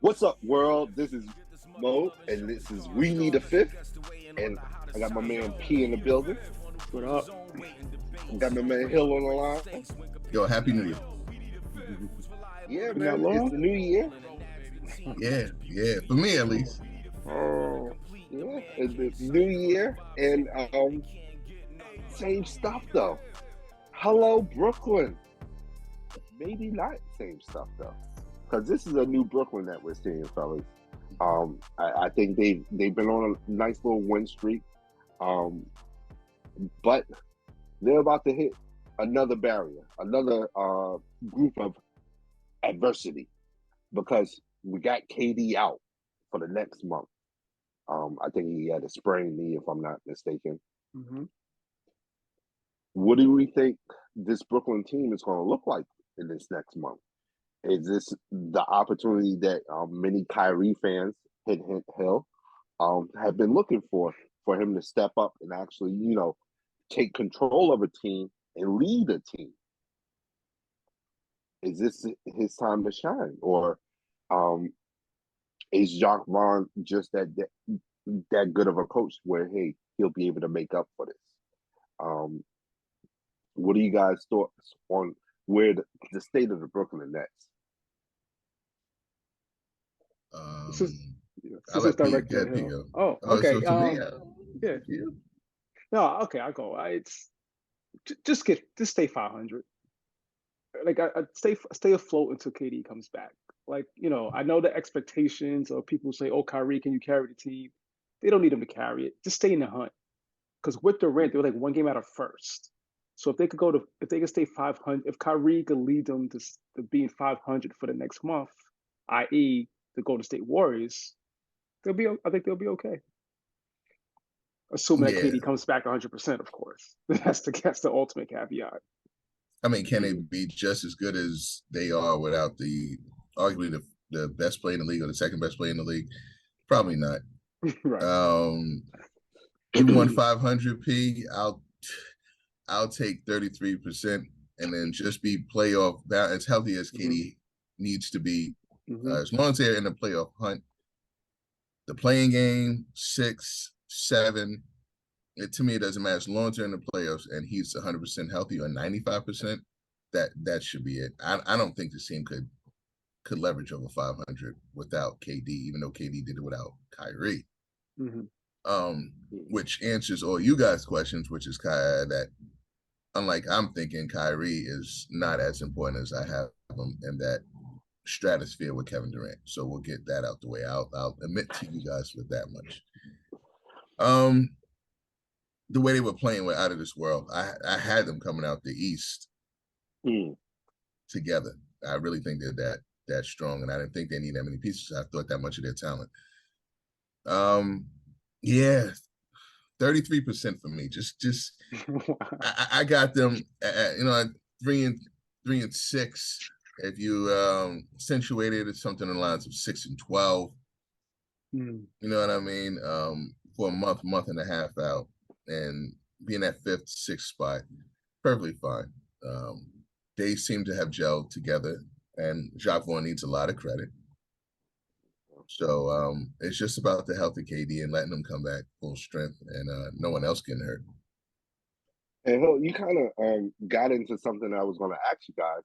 What's up, world? This is Mo, and this is We Need a Fifth. And I got my man P in the building. What up? I got my man Hill on the line. Yo, Happy New Year. Yeah, Been that man, it's long? the new year. Yeah, for me at least. Oh, yeah, it's the new year, and same stuff though. Hello, Brooklyn. Maybe not same stuff though, because this is a new Brooklyn that we're seeing, fellas. I think they've been on a nice little win streak. Um, but they're about to hit another barrier, another group of adversity because we got KD out for the next month. I think he had a sprained knee, if I'm not mistaken. Mm-hmm. What do we think this Brooklyn team is going to look like in this next month? Is this the opportunity that many Kyrie fans, hint, Hill, have been looking for him to step up and actually, take control of a team and lead a team? Is this his time to shine, or um, is Jacque Vaughn just that good of a coach where hey he'll be able to make up for this? Um, what are you guys' thoughts on where the state of the Brooklyn Nets? This is Um, I'll this is let P directed get at P Hill. go. Oh, Oh, so okay. to me, Yeah. yeah. No, okay. I'll go. It's just stay 500. Like I stay afloat until KD comes back. Like I know the expectations of people say, "Oh, Kyrie, can you carry the team?" They don't need him to carry it. Just stay in the hunt. Because with Durant, they were like one game out of first. So if they could stay 500, if Kyrie could lead them to being 500 for the next month, i.e., the Golden State Warriors, I think they'll be okay. Assuming that Yeah. KD comes back 100%, of course. That's the ultimate caveat. I mean, can they be just as good as they are without arguably the best player in the league or the second best player in the league? Probably not. Right. You want 500 P? I'll take 33% and then just be playoff as healthy as Mm-hmm. KD needs to be. Mm-hmm. As long as they're in the playoff hunt, the playing game 6, 7. To me, it doesn't matter as long as they're in the playoffs and he's 100% healthy or 95%. That should be it. I don't think the team could leverage over 500 without KD, even though KD did it without Kyrie. Mm-hmm. Which answers all you guys' questions, which is that unlike I'm thinking, Kyrie is not as important as I have him in that stratosphere with Kevin Durant. So we'll get that out the way. I'll admit to you guys with that much. The way they were playing were out of this world. I had them coming out the East together. I really think they're that strong, and I didn't think they need that many pieces. I thought that much of their talent. Yeah, 33% for me. Just I got them. At 3-6. If you accentuated it, something in the lines of 6-12. Mm. You know what I mean? For a month and a half out, and being at fifth, sixth spot, perfectly fine. They seem to have gelled together, and Jacque Vaughn needs a lot of credit. So it's just about the health of KD and letting them come back full strength, and no one else getting hurt. And Hill, you kind of got into something I was going to ask you guys.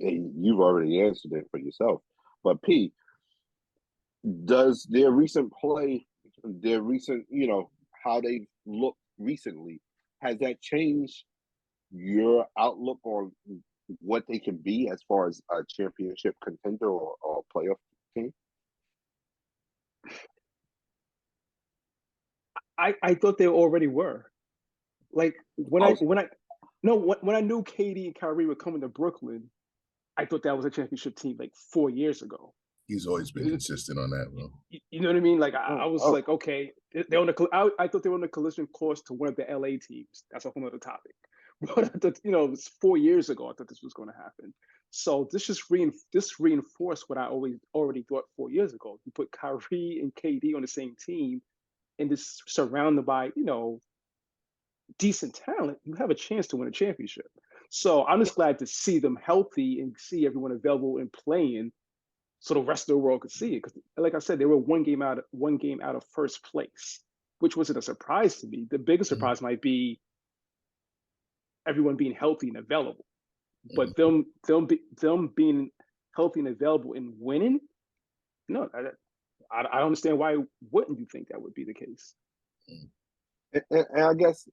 And you've already answered it for yourself. But P, does their recent play, their recent, how they look recently, has that changed your outlook on what they can be as far as a championship contender or playoff team? I thought they already were. Like when I Oh, when I no when I knew KD and Kyrie were coming to Brooklyn, I thought that was a championship team like 4 years ago. He's always been consistent on that, bro. You know what I mean? Like I oh, was oh. like, okay, they're on the. I thought they were on the collision course to one of the LA teams. That's a whole other topic. But I thought, it was 4 years ago. I thought this was going to happen. So this reinforced what I already thought 4 years ago. You put Kyrie and KD on the same team, and just surrounded by decent talent, you have a chance to win a championship. So I'm just glad to see them healthy and see everyone available and playing so the rest of the world could see it. Because, like I said, they were one game out of first place, which wasn't a surprise to me. The biggest surprise might be everyone being healthy and available, but them being healthy and available and winning. No, I don't understand why wouldn't you think that would be the case. And I guess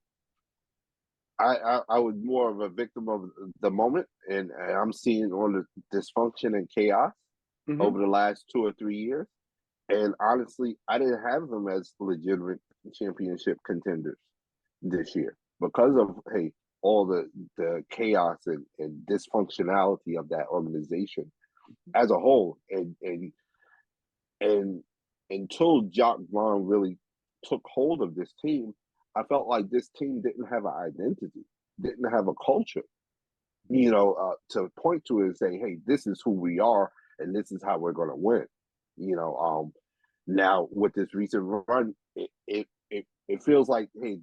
I was more of a victim of the moment, and I'm seeing all the dysfunction and chaos over the last 2 or 3 years. And honestly, I didn't have them as legitimate championship contenders this year because of all the chaos and dysfunctionality of that organization as a whole. And until Jacque Vaughn really took hold of this team, I felt like this team didn't have an identity, didn't have a culture, to point to it and say, hey, this is who we are and this is how we're going to win. Now with this recent run, it feels like, hey,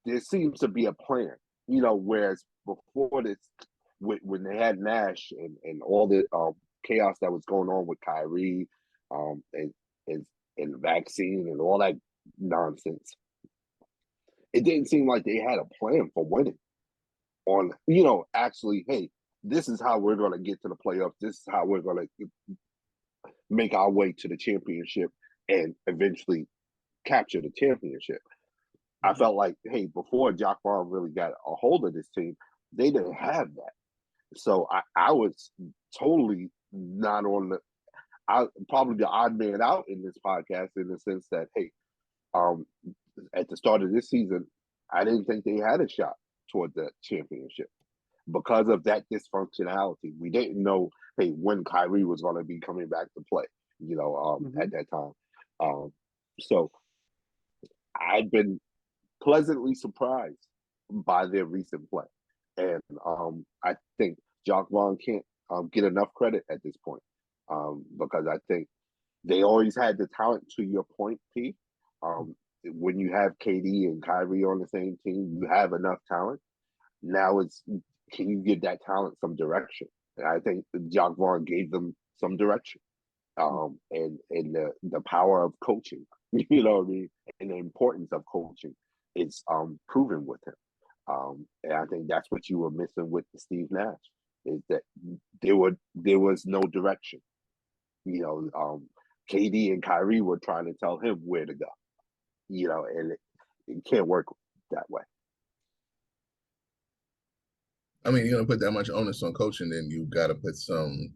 there seems to be a plan, whereas before this, when they had Nash and all the chaos that was going on with Kyrie and the vaccine and all that nonsense, it didn't seem like they had a plan for winning on, actually, hey, this is how we're going to get to the playoffs. This is how we're going to make our way to the championship and eventually capture the championship. I felt like, hey, before Jacque Vaughn really got a hold of this team, they didn't have that. So I was totally not on probably the odd man out in this podcast, in the sense that, hey, at the start of this season, I didn't think they had a shot toward the championship because of that dysfunctionality. We didn't know, hey, when Kyrie was going to be coming back to play, at that time. So I'd been pleasantly surprised by their recent play. And I think Jacque Vaughn can't get enough credit at this point, because I think they always had the talent, to your point, P. When you have KD and Kyrie on the same team, you have enough talent. Now can you give that talent some direction? And I think Jacque Vaughn gave them some direction, and the power of coaching, you know what I mean, and the importance of coaching is proven with him. And I think that's what you were missing with Steve Nash, is that there was no direction. KD and Kyrie were trying to tell him where to go, and it can't work that way. I mean, you're going to put that much onus on coaching, then you got to put some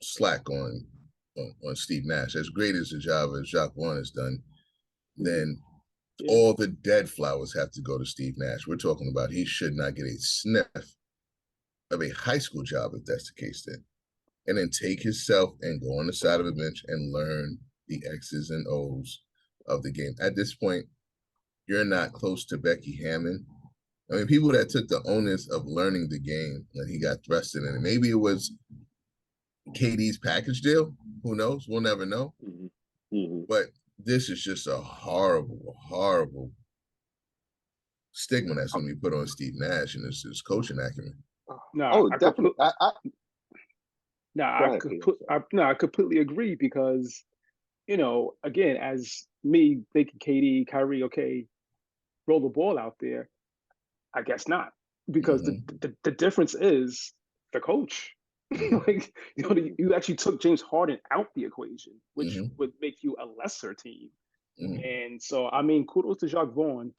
slack on Steve Nash. As great as the job as Jacque Vaughn has done, then all the dead flowers have to go to Steve Nash. We're talking about he should not get a sniff of a high school job if that's the case then. And then take himself and go on the side of the bench and learn the X's and O's of the game. At this point, you're not close to Becky Hammond. I mean, people that took the onus of learning the game when he got thrust in it. Maybe it was KD's package deal. Who knows? We'll never know. But this is just a horrible, horrible stigma that's going to be put on Steve Nash and his coaching acumen. No, definitely. I completely agree, because, again, as me thinking KD, Kyrie, okay, roll the ball out there, I guess not, because the difference is the coach. Like, you actually took James Harden out the equation, which would make you a lesser team. And so, I mean, kudos to Jacque Vaughn.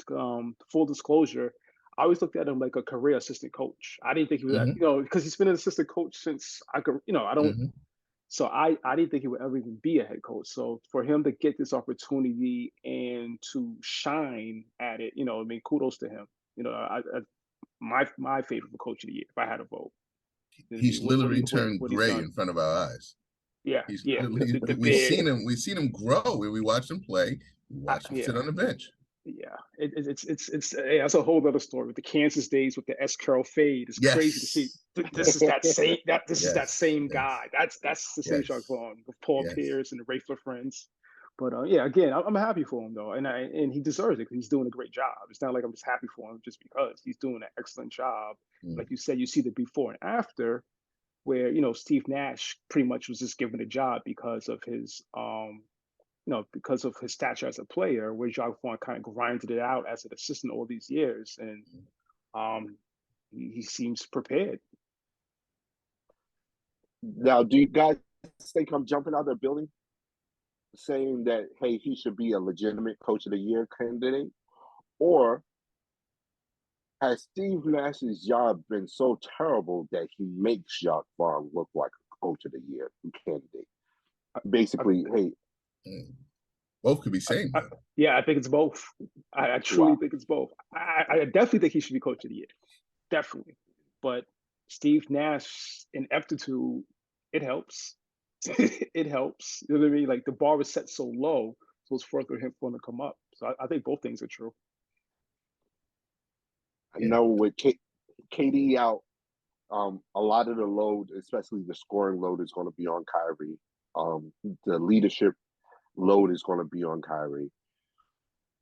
Full disclosure, I always looked at him like a career assistant coach. I didn't think he was, because he's been an assistant coach since I could, I don't. So I didn't think he would ever even be a head coach. So for him to get this opportunity and to shine at it, I mean, kudos to him. My favorite coach of the year, if I had a vote. He's literally turned gray in front of our eyes. Yeah, We've seen him grow. We watched him play. We watched him sit on the bench. Yeah, that's a whole other story with the Kansas days with the S. Carroll fade. It's crazy to see. This is that same guy. That's the same Jacque Vaughn with Paul Pierce and the Rayfler friends. But again, I'm happy for him though, and he deserves it because he's doing a great job. It's not like I'm just happy for him just because he's doing an excellent job. Like you said, you see the before and after, where, you know, Steve Nash pretty much was just given a job because of his, because of his stature as a player, where Jacque Vaughn kind of grinded it out as an assistant all these years, and he seems prepared. Now, do you guys think I'm jumping out of the building saying that, hey, he should be a legitimate coach of the year candidate? Or has Steve Nash's job been so terrible that he makes Jacque Vaughn look like a coach of the year candidate? Basically, hey. Both could be same. Yeah, I think it's both. I truly think it's both. I definitely think he should be coach of the year. Definitely. But Steve Nash ineptitude, it helps. It helps. You know what I mean? Like, the bar was set so low, so it's further him for him to come up. So I think both things are true. I know with KD out, a lot of the load, especially the scoring load, is going to be on Kyrie. The leadership load is going to be on Kyrie.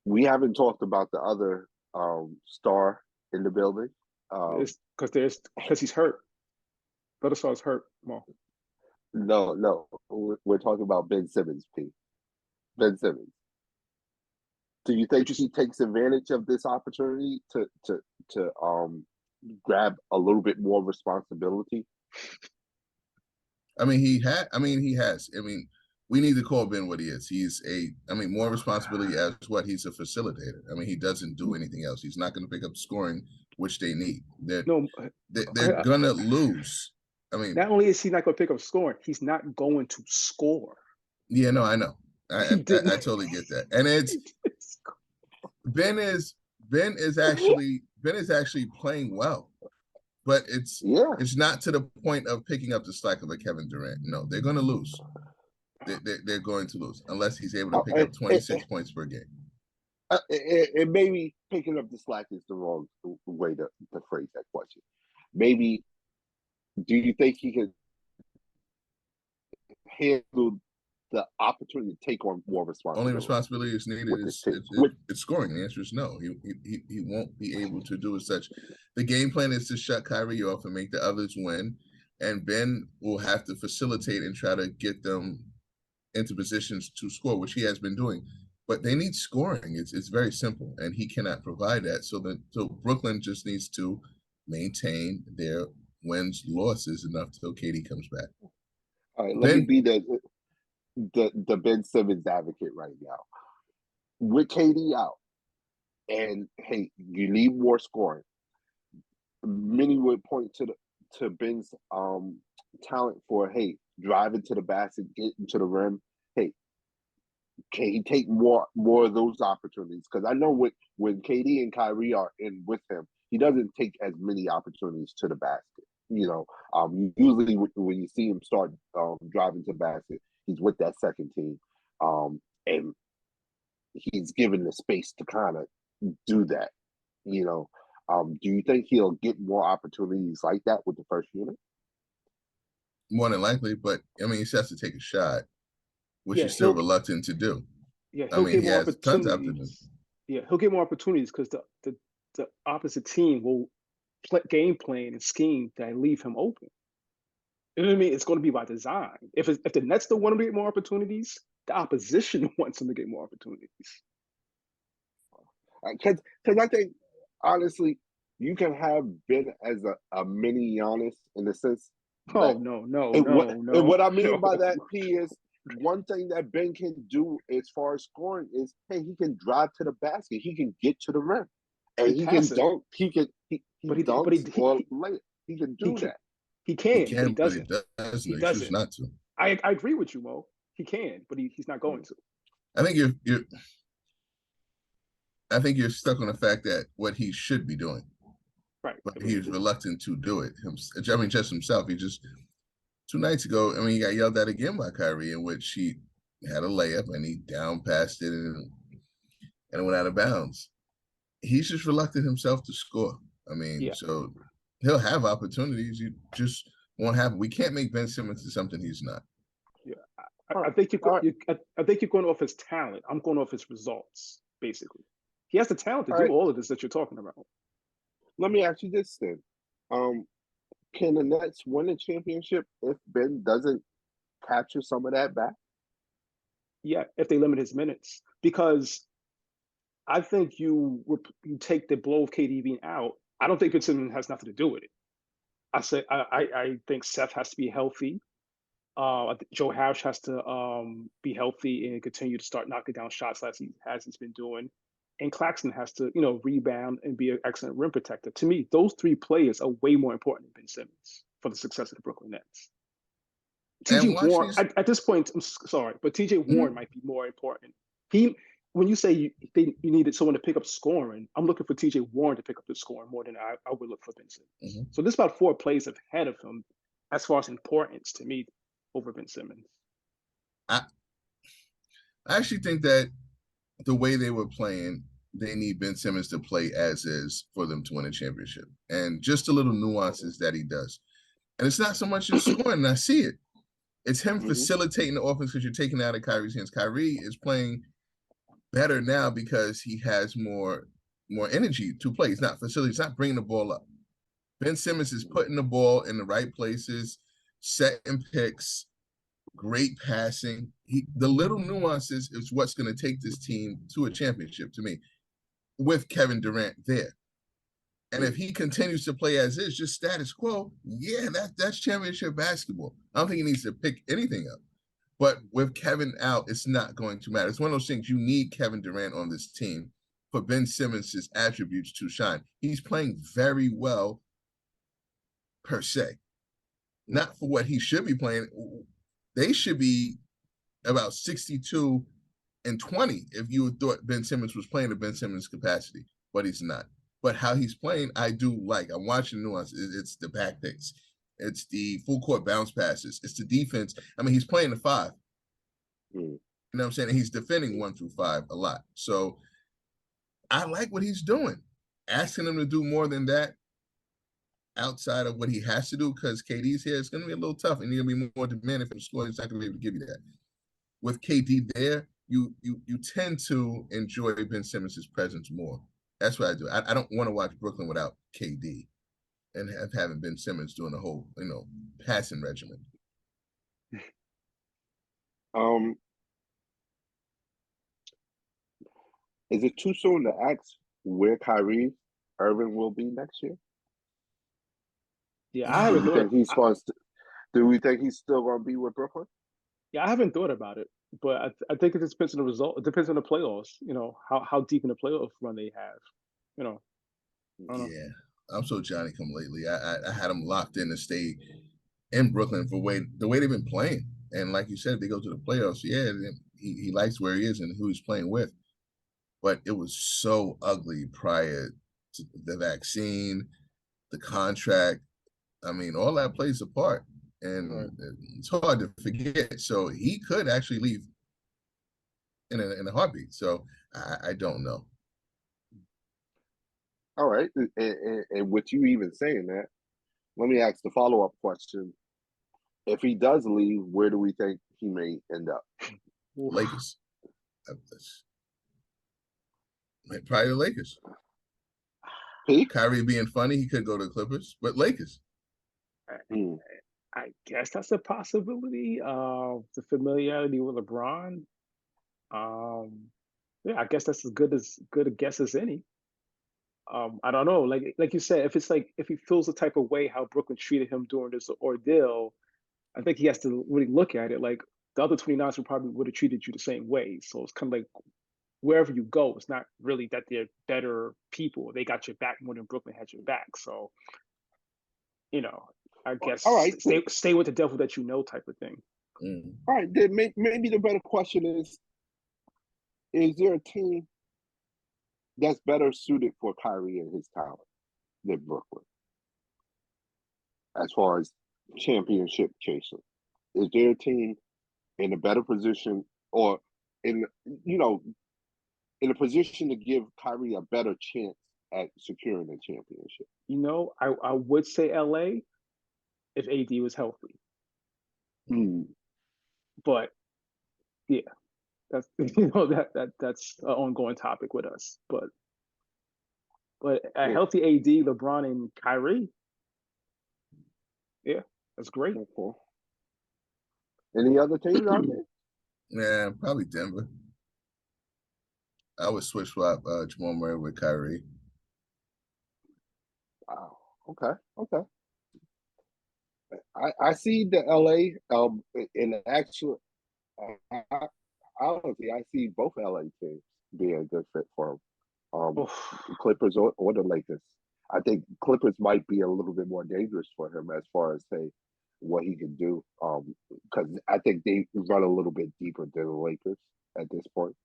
We haven't talked about the other star in the building. Because he's hurt. The other star's hurt. Well, no, we're talking about Ben Simmons, P. Ben Simmons. Do you think he takes advantage of this opportunity to grab a little bit more responsibility? I mean, he has. I mean, we need to call Ben what he is. He's more responsibility as what? He's a facilitator. I mean, he doesn't do anything else. He's not going to pick up scoring, which they need. They're gonna lose. I mean, not only is he not going to pick up scoring, he's not going to score. Yeah, no, I know. I totally get that. And it's Ben is actually playing well, but it's not to the point of picking up the slack of a Kevin Durant. No, they're going to lose. They're going to lose unless he's able to pick up 26 points per game. It maybe picking up the slack is the wrong way to phrase that question. Maybe, do you think he can handle the opportunity to take on more responsibility? Only responsibility is needed it's scoring. The answer is no. He won't be able to do as such. The game plan is to shut Kyrie off and make the others win, and Ben will have to facilitate and try to get them into positions to score, which he has been doing. But they need scoring. It's very simple, and he cannot provide that. So Brooklyn just needs to maintain their wins, losses enough till KD comes back. All right, let me be the Ben Simmons advocate right now. With KD out, and hey, you need more scoring. Many would point to Ben's talent for, hey, driving to the basket, getting to the rim. Hey, can he take more of those opportunities? Because I know when KD and Kyrie are in with him, he doesn't take as many opportunities to the basket. You know, usually when you see him start driving to the basket, he's with that second team, and he's given the space to kind of do that. You know, do you think he'll get more opportunities like that with the first unit? More than likely, but I mean, he has to take a shot, which he's still reluctant to do. Yeah, he'll get more opportunities. Yeah, he'll get more opportunities because the opposite team will game plan and scheme that leave him open. You know what I mean? It's going to be by design. If the Nets don't want to get more opportunities, the opposition wants them to get more opportunities. Because I think, honestly, you can have Ben as a mini Giannis in the sense. Oh, no. And what I mean by that, P, is one thing that Ben can do as far as scoring is, hey, he can drive to the basket. He can get to the rim. And he can dunk. He can dunk or lay it. He can do that. He can, but he doesn't. He doesn't. Not to. I agree with you, Mo. He can, but he's not going to. I think you're stuck on the fact that what he should be doing. Right. But he's reluctant to do it. I mean, just himself. He just 2 nights ago, he got yelled at again by Kyrie, in which he had a layup and he down passed it and it went out of bounds. He's just reluctant himself to score. So he'll have opportunities. You just won't have. We can't make Ben Simmons into something he's not. Yeah, I think you're going off his talent. I'm going off his results, basically. He has the talent to do all of this that you're talking about. Let me ask you this then. Can the Nets win a championship if Ben doesn't capture some of that back? Yeah, if they limit his minutes, because I think you take the blow of KD being out. I don't think Ben Simmons has nothing to do with it. I think Seth has to be healthy. Joe Harris has to be healthy and continue to start knocking down shots as he's been doing. And Claxton has to, rebound and be an excellent rim protector. To me, those three players are way more important than Ben Simmons for the success of the Brooklyn Nets. TJ Warren, at this point, I'm sorry, but TJ Warren might be more important. When you say you needed someone to pick up scoring, I'm looking for TJ Warren to pick up the scoring more than I would look for Ben Simmons. So there's about 4 plays ahead of him as far as importance to me over Ben Simmons. I actually think that the way they were playing, they need Ben Simmons to play as is for them to win a championship. And just the little nuances that he does. And it's not so much just scoring, I see it. It's him facilitating the offense because you're taking out of Kyrie's hands. Kyrie is playing better now because he has more energy to play. He's not facilitating, he's not bringing the ball up. Ben Simmons is putting the ball in the right places, setting picks, great passing. The little nuances is what's going to take this team to a championship to me with Kevin Durant there. And if he continues to play as is, just status quo, yeah, that's championship basketball. I don't think he needs to pick anything up. But with Kevin out, it's not going to matter. It's one of those things you need Kevin Durant on this team for Ben Simmons' attributes to shine. He's playing very well per se. Not for what he should be playing. They should be about 62 and 20 if you thought Ben Simmons was playing at Ben Simmons' capacity, but he's not. But how he's playing, I do like. I'm watching the nuance. It's the back picks. It's the full court bounce passes. It's the defense. I mean, he's playing the 5. You know what I'm saying? And he's defending 1 through 5 a lot. So I like what he's doing. Asking him to do more than that outside of what he has to do because KD's here, it's going to be a little tough, and you're going to be more demanding from scoring. He's not going to be able to give you that. With KD there, you tend to enjoy Ben Simmons' presence more. That's what I do. I don't want to watch Brooklyn without KD and having Ben Simmons doing the whole, passing regimen. Is it too soon to ask where Kyrie Irving will be next year? Yeah, I haven't thought. Do we think he's still going to be with Brooklyn? Yeah, I haven't thought about it, but I think it just depends on the result. It depends on the playoffs. How deep in the playoff run they have. Yeah, I'm so Johnny come lately. I had him locked in to stay in Brooklyn for the way they've been playing. And like you said, if they go to the playoffs, yeah, he likes where he is and who he's playing with. But it was so ugly prior to the vaccine, the contract. I mean, all that plays a part. And it's hard to forget. So he could actually leave in a heartbeat. So I don't know. All right. And with you even saying that, let me ask the follow-up question. If he does leave, where do we think he may end up? Lakers. Probably the Lakers. Kyrie being funny, he could go to the Clippers, but Lakers. I guess that's a possibility. The familiarity with LeBron. Yeah, I guess that's as good a guess as any. I don't know. Like you said, if he feels the type of way how Brooklyn treated him during this ordeal, I think he has to really look at it. Like the other 29ers would have treated you the same way. So it's kind of like wherever you go, it's not really that they're better people. They got your back more than Brooklyn had your back. So, I guess all right, stay with the devil that you know type of thing. All right, then maybe the better question is there a team that's better suited for Kyrie and his talent than Brooklyn? As far as championship chasing, is there a team in a better position or in a position to give Kyrie a better chance at securing a championship? I would say LA if AD was healthy. But yeah, that's that's an ongoing topic with us. But a healthy AD, LeBron and Kyrie, Yeah, that's great. Cool. Any other teams out there? Yeah, probably Denver. I would switch swap Jamal Murray with Kyrie. Wow. Okay. I see the LA in actual honestly, I see both LA teams being a good fit for him. Clippers or the Lakers. I think Clippers might be a little bit more dangerous for him as far as say what he can do. Because I think they run a little bit deeper than the Lakers at this point.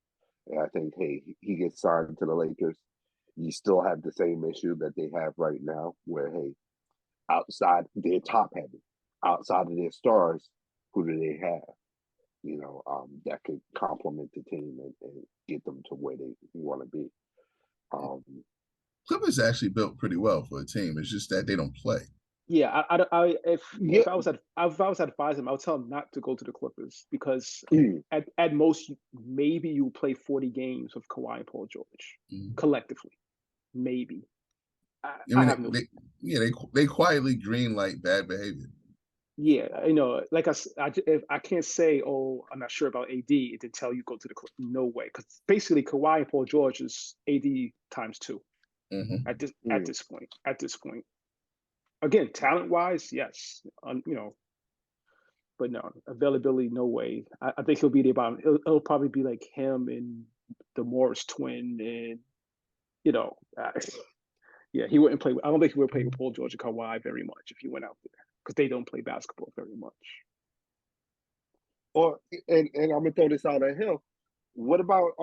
And I think, hey, he gets signed to the Lakers. You still have the same issue that they have right now, where hey, outside they're top heavy. Outside of their stars, who do they have? That could complement the team and get them to where they want to be. Clippers actually built pretty well for a team. It's just that they don't play. Yeah, if I was advising him, I would tell him not to go to the Clippers because at most maybe you play 40 games with Kawhi and Paul George collectively, maybe. They quietly greenlight bad behavior. Yeah, like I can't say, oh, I'm not sure about AD and then tell you go to the Clippers. No way, because basically Kawhi and Paul George is AD times 2 at this point. Again, talent-wise, yes, but no, availability, no way. I think he'll be the bottom. It'll probably be like him and the Morris twin, and yeah, he wouldn't play. I don't think he would play with Paul George and Kawhi very much if he went out there because they don't play basketball very much. And I'm gonna throw this out at him. What about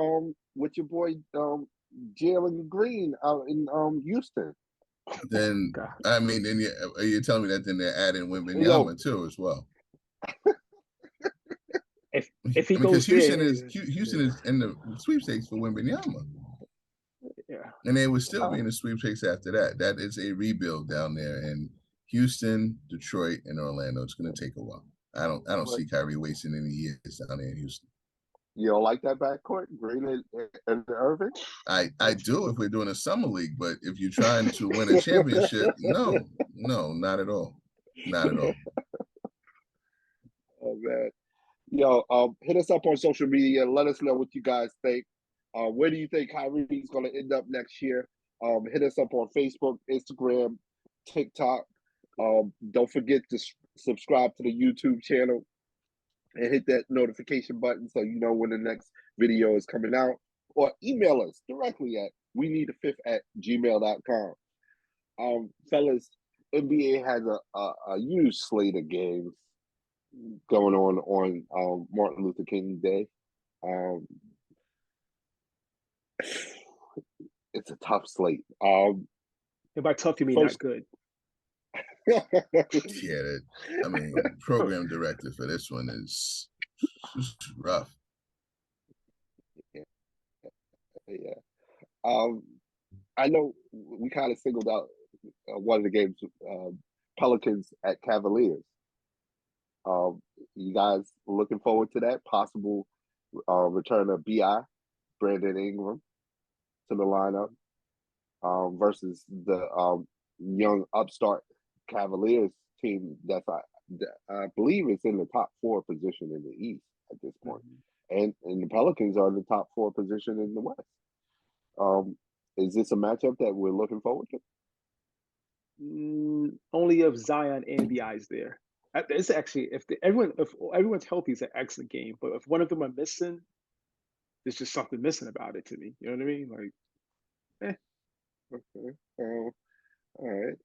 with your boy Jalen Green out in Houston? Then you're telling me that then they're adding Wembanyama too as well. If he goes Houston there, Houston is in the sweepstakes for Wembanyama. Yeah, and they would still be in the sweepstakes after that. That is a rebuild down there in Houston, Detroit, and Orlando. It's going to take a while. I don't see Kyrie wasting any years down there in Houston. You don't like that backcourt, Green and Irving? I do if we're doing a summer league, but if you're trying to win a championship, no, not at all. Not at all. Oh man. Hit us up on social media. Let us know what you guys think. Where do you think Kyrie is going to end up next year? Hit us up on Facebook, Instagram, TikTok. Don't forget to subscribe to the YouTube channel and hit that notification button so you know when the next video is coming out. Or email us directly at weneedafifth@gmail.com. Fellas, NBA has a huge slate of games going on Martin Luther King Day. It's a tough slate. And by tough, you mean not good. Yeah, program director for this one is rough. Yeah. I know we kind of singled out one of the games, Pelicans at Cavaliers. You guys looking forward to that possible return of BI, Brandon Ingram, to the lineup versus the young upstart Cavaliers team that's I believe it's in the top 4 position in the East at this point. And the Pelicans are in the top 4 position in the West. Is this a matchup that we're looking forward to? Only if Zion and BI is there. It's actually if everyone's healthy, it's an excellent game. But if one of them are missing, there's just something missing about it to me. You know what I mean? Like, Okay. All right.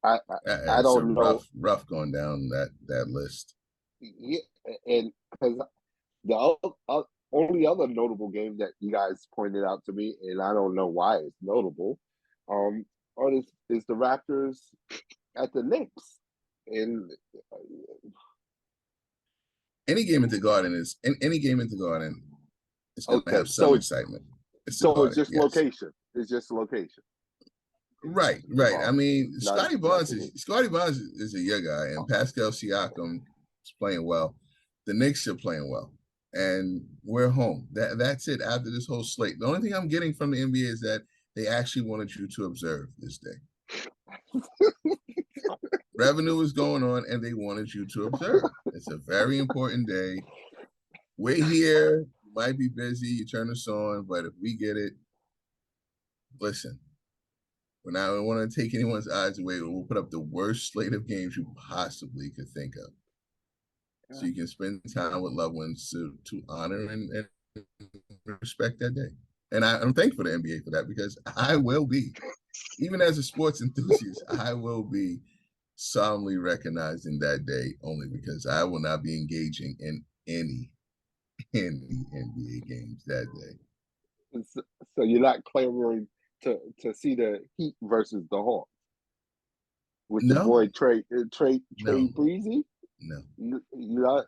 I don't know. Rough going down that list. Yeah, and because the only other notable game that you guys pointed out to me, and I don't know why it's notable, is the Raptors at the Knicks. And any game at the Garden is any game at the Garden is going to have some excitement. It's just location. It's just location. Right. I mean, Scotty Barnes is a young guy, and Pascal Siakam is playing well. The Knicks are playing well, and we're home. That's it. After this whole slate, the only thing I'm getting from the NBA is that they actually wanted you to observe this day. Revenue is going on, and they wanted you to observe. It's a very important day. We're here. You might be busy. You turn us on, but if we get it, listen. When I don't want to take anyone's eyes away, we'll put up the worst slate of games you possibly could think of. Yeah. So you can spend time with loved ones to honor and respect that day. And I'm thankful to the NBA for that, because I will be, even as a sports enthusiast, I will be solemnly recognizing that day, only because I will not be engaging in any NBA games that day. So you're not clamoring to see the Heat versus the Hawks with your boy Trey Breezy? No. You're not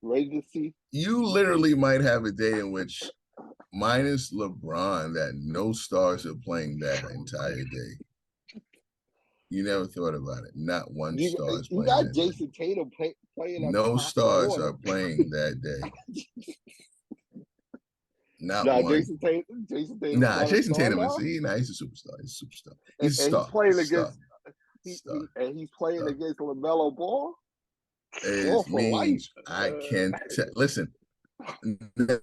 ready to see? You literally might have a day in which, minus LeBron, that no stars are playing that entire day. You never thought about it. Not one star is playing. You got Jason Tatum playing. No stars are playing that day. Not one. Jason Tatum. Jason Tatum is he's a superstar. He's a superstar. He's a star. He's playing against LaMelo Ball. It means I can't listen. Now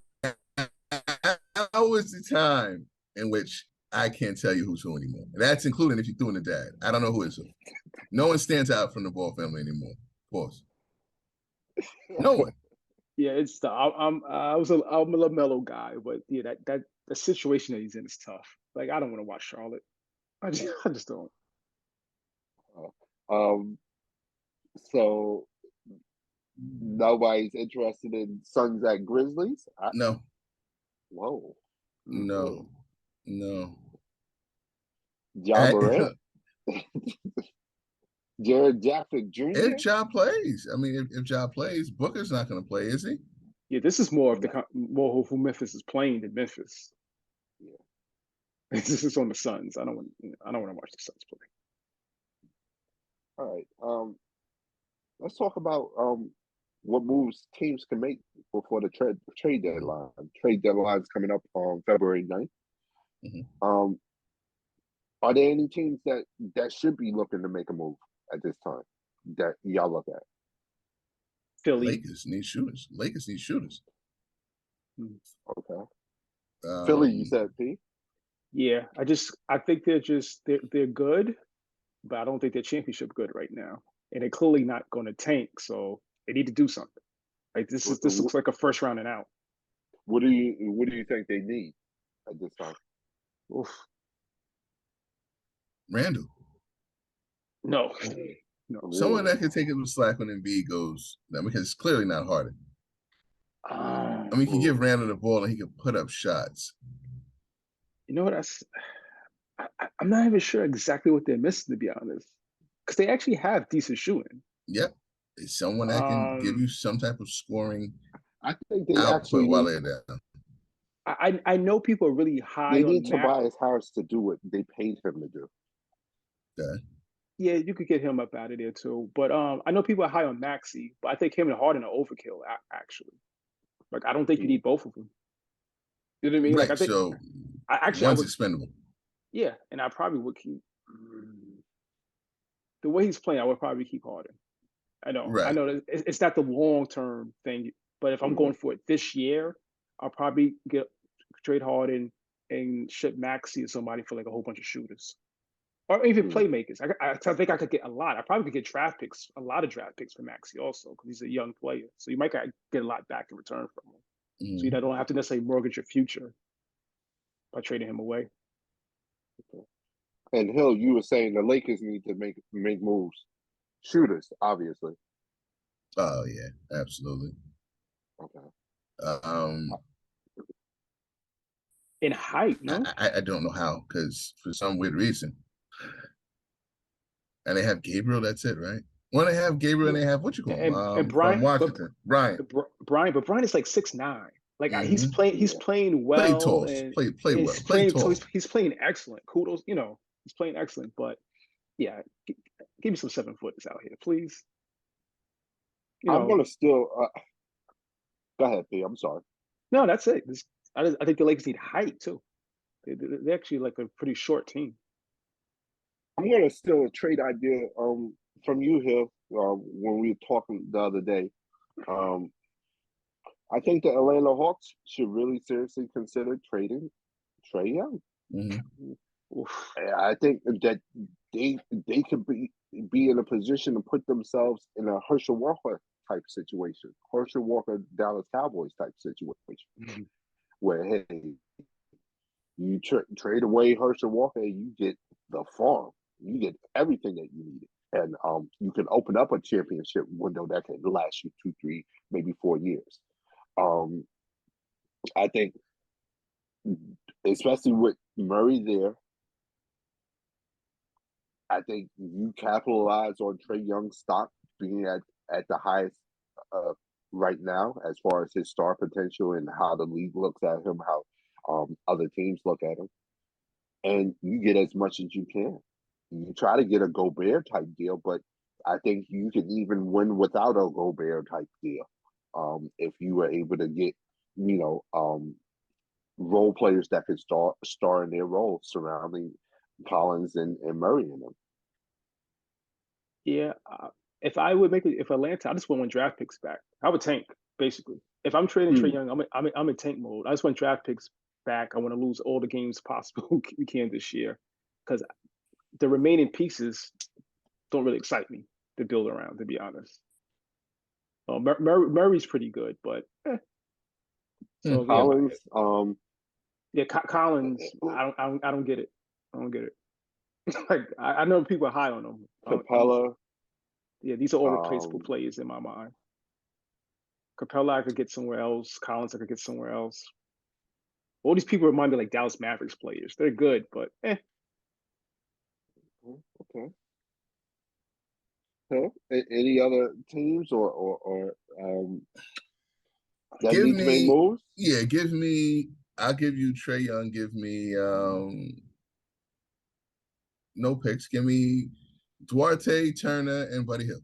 is the time in which I can't tell you who's who anymore. That's including if you're doing the dad. I don't know who is who. No one stands out from the Ball family anymore. Pause. No one. Yeah, it's I'm a LaMelo guy, but yeah, that the situation that he's in is tough. Like, I don't want to watch Charlotte. I just don't. So nobody's interested in Suns at Grizzlies? No. Whoa. No. Ja Morant? Jared Jackson Jr.? If Ja plays. I mean, if Ja plays, Booker's not going to play, is he? Yeah, this is more of who Memphis is playing than Memphis. Yeah. This is on the Suns. I don't want to watch the Suns play. All right. Let's talk about what moves teams can make before the trade deadline. Trade deadline's coming up on February 9th. Mm-hmm. Are there any teams that should be looking to make a move at this time that y'all look at? Philly. Lakers need shooters. Okay. Philly, you said, P? Yeah, I think they're good, but I don't think they're championship good right now. And they're clearly not going to tank, so they need to do something. Like, this looks like a first round and out. What do you think they need at this time? Oof. Randall. No. Someone that can take it with slack when Embiid goes, because it's clearly not Harden. I mean, you can give Randall the ball and he can put up shots. You know what? I'm not even sure exactly what they're missing, to be honest, because they actually have decent shooting. Yep. It's someone that can give you some type of scoring I think they output while they're down. I know people are really high. They need Tobias Harris to do what they paid him to do. Okay. Yeah, you could get him up out of there too. But I know people are high on Maxey, but I think him and Harden are overkill, actually. Like, I don't think you need both of them. You know what I mean? Right, like, I think so one's expendable. Yeah, and I probably would keep the way he's playing. I would probably keep Harden. I know that it's not the long-term thing, but if I'm going for it this year, I'll probably trade Harden and ship Maxey or somebody for like a whole bunch of shooters. Or even playmakers. I think I could get a lot. I probably could get a lot of draft picks for Maxey also, because he's a young player. So you might get a lot back in return from him. So you don't have to necessarily mortgage your future by trading him away. Okay. And Hill, you were saying the Lakers need to make moves. Shooters, obviously. Oh yeah, absolutely. Okay. In height, no? I don't know how, because for some weird reason. And they have Gabriel, that's it, right? Well, they have Gabriel and they have what you call him? And Brian, from Washington. Brian. But Brian is like 6'9". Like he's playing well. Play tall. Play well. Play tall. So he's playing excellent. Kudos, he's playing excellent. But yeah, give me some 7-footers out here, please. I'm gonna still go ahead, P. I'm sorry. No, that's it. I think the Lakers need height too. They're actually like a pretty short team. I'm gonna steal a trade idea from you here when we were talking the other day. Um, I think the Atlanta Hawks should really seriously consider trading Trae Young. Mm-hmm. I think that they could be in a position to put themselves in a Herschel Walker type situation, Herschel Walker Dallas Cowboys type situation, where hey, you trade away Herschel Walker, and you get the farm, you get everything that you needed, and you can open up a championship window that can last you 2, 3, maybe 4 years. Um, I think, especially with Murray there, I think you capitalize on Trae Young's stock being at the highest right now, as far as his star potential and how the league looks at him, how other teams look at him, and you get as much as you can. You try to get a Gobert type deal, but I think you can even win without a Gobert type deal if you were able to get, role players that could star in their roles surrounding Collins and Murray in them. Yeah, if I would if Atlanta, I just want draft picks back. I would tank basically. If I'm trading Trae Young, I'm in tank mode. I just want draft picks back. I want to lose all the games possible we can this year, because the remaining pieces don't really excite me to build around. To be honest, Murray's pretty good, but so Collins, Collins, I don't get it. I don't get it. Like I know people are high on him. Capella. Yeah, these are all replaceable players in my mind. Capella, I could get somewhere else. Collins, I could get somewhere else. All these people remind me like Dallas Mavericks players. They're good, but Okay. So, any other teams or that need to make moves? Yeah, I'll give you Trae Young. Give me no picks. Give me Duarte, Turner, and Buddy Hield.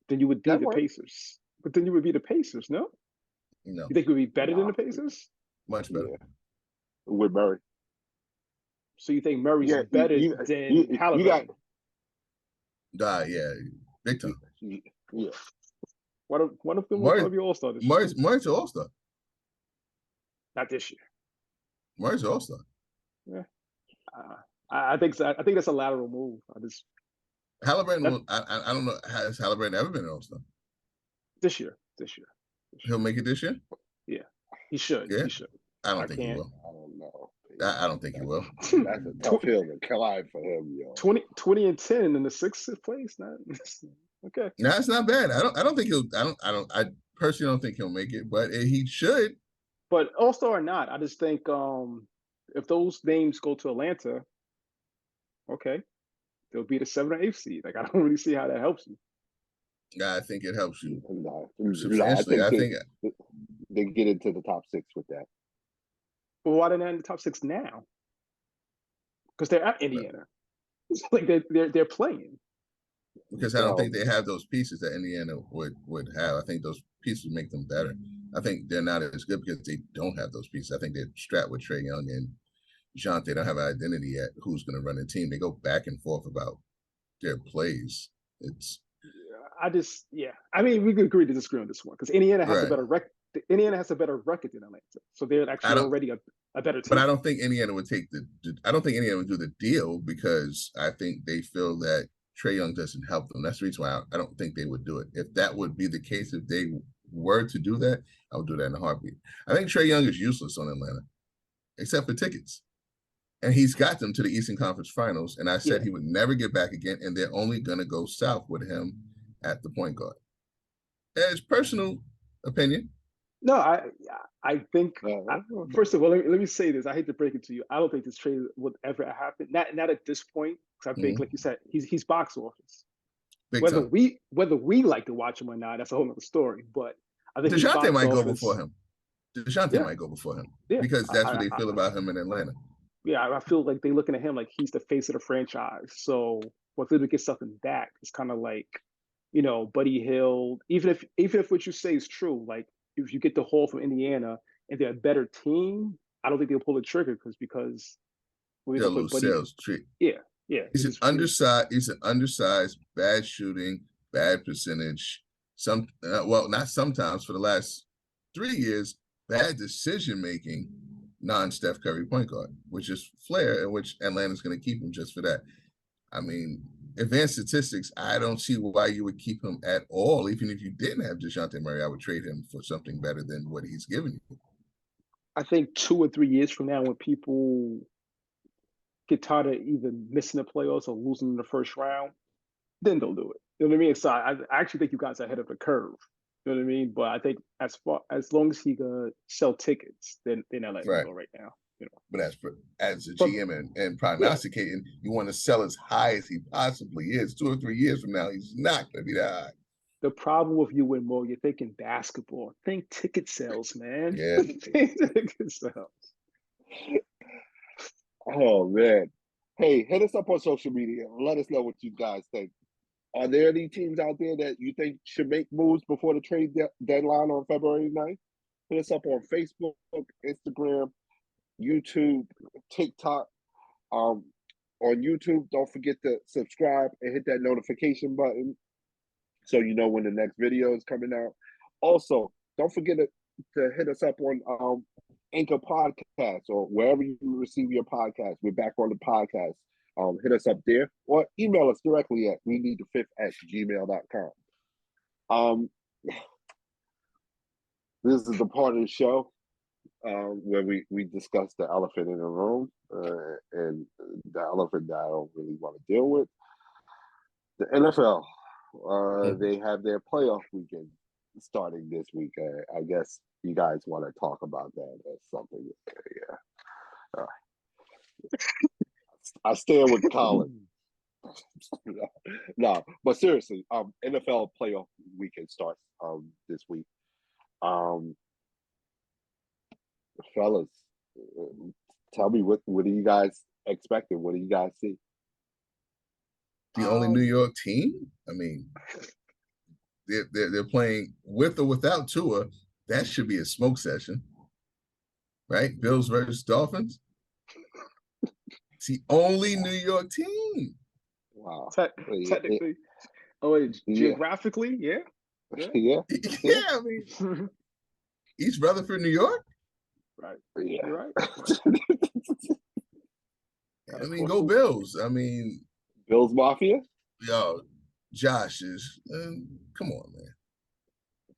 Then you would beat the Pacers. But then you would beat the Pacers, no? No. You think it would be better than the Pacers? Much better. Yeah. With Murray. So you think Murray's better than Halliburton? Yeah. Big time. Yeah. One of them will be All-Star this year. Murray's All-Star. Not this year. Murray's All-Star. Yeah. I think so. I think that's a lateral move. Halliburton, I don't know. Has Halliburton ever been an All-Star? This year. He'll make it this year? Yeah. He should. Yeah? He should. I don't think he will. I don't know. I don't think he will. That's a tough hill to climb for him, yo. 20 and 10 in the 6th place. Okay. No, it's not bad. I don't think he'll. I personally don't think he'll make it, but he should. But All-Star or not, I just think if those names go to Atlanta, okay, they'll be the 7th or 8th seed. Like I don't really see how that helps you. Yeah, I think it helps you substantially. I think they get into the top 6 with that. But why they're not in the top 6 now? Because they're at Indiana. Like they're playing. Because I don't think they have those pieces that Indiana would have. I think those pieces would make them better. I think they're not as good because they don't have those pieces. I think they're strapped with Trae Young and Jacque. They don't have an identity yet. Who's going to run the team? They go back and forth about their plays. I mean, we could agree to disagree on this one because Indiana has a better record. Indiana has a better record than Atlanta, so they're actually already a better team. But I don't think Indiana would take I don't think Indiana would do the deal because I think they feel that Trae Young doesn't help them. That's the reason why I don't think they would do it. If that would be the case, if they were to do that, I would do that in a heartbeat. I think Trae Young is useless on Atlanta, except for tickets. And he's got them to the Eastern Conference Finals. And I said he would never get back again. And they're only going to go south with him at the point guard. It's personal opinion. No, I think first of all, let me say this. I hate to break it to you. I don't think this trade would ever happen. Not at this point, because I think, like you said, he's box office. Whether we like to watch him or not, that's a whole other story. But I think DeJounte might go before him. DeJounte might go before him because that's what they feel about him in Atlanta. Yeah, I feel like they're looking at him like he's the face of the franchise. So for them to get something back, it's kind of like, Buddy Hield. Even if what you say is true, like if you get the haul from Indiana and they're a better team, I don't think they'll pull the trigger because We're Still a gonna little put Buddy. sales trick. Yeah. He's an undersized, bad shooting, bad percentage. Not sometimes for the last 3 years, bad decision making, non-Steph Curry point guard, which is flair, and which Atlanta's going to keep him just for that. I mean, advanced statistics, I don't see why you would keep him at all. Even if you didn't have DeJounte Murray, I would trade him for something better than what he's given you. I think 2 or 3 years from now, when people get tired of even missing the playoffs or losing in the first round, then they'll do it. You know what I mean? So I actually think you guys are ahead of the curve. You know what I mean? But I think as long as he can sell tickets, then they're not letting him go right now. You know. But as a GM and prognosticating, you want to sell as high as he possibly is. 2 or 3 years from now, he's not going to be that high. The problem with you, Winmo, you're thinking basketball. Think ticket sales, man. Yeah. Think ticket sales. Oh, man. Hey, hit us up on social media and let us know what you guys think. Are there any teams out there that you think should make moves before the trade deadline on February 9th? Hit us up on Facebook, Instagram, YouTube, TikTok. On YouTube, don't forget to subscribe and hit that notification button so you know when the next video is coming out. Also, don't forget to hit us up on Anchor Podcasts or wherever you receive your podcast. We're back on the podcast. Hit us up there or email us directly at weneedthefifth@gmail.com. This is the part of the show where we discuss the elephant in the room and the elephant that I don't really want to deal with. The NFL, they have their playoff weekend starting this week. I guess you guys want to talk about that or something. Yeah. I stand with Colin. No, but seriously, NFL playoff weekend starts this week. Fellas, tell me what are you guys expecting? What do you guys see? The only New York team? I mean, they're playing with or without Tua. That should be a smoke session, right? Bills versus Dolphins. It's the only New York team. Wow. Technically, geographically, yeah. Yeah, I mean, East Rutherford, New York. Right. Yeah. You're right. I mean, go Bills. I mean, Bills Mafia. Yo, Josh is. Come on, man.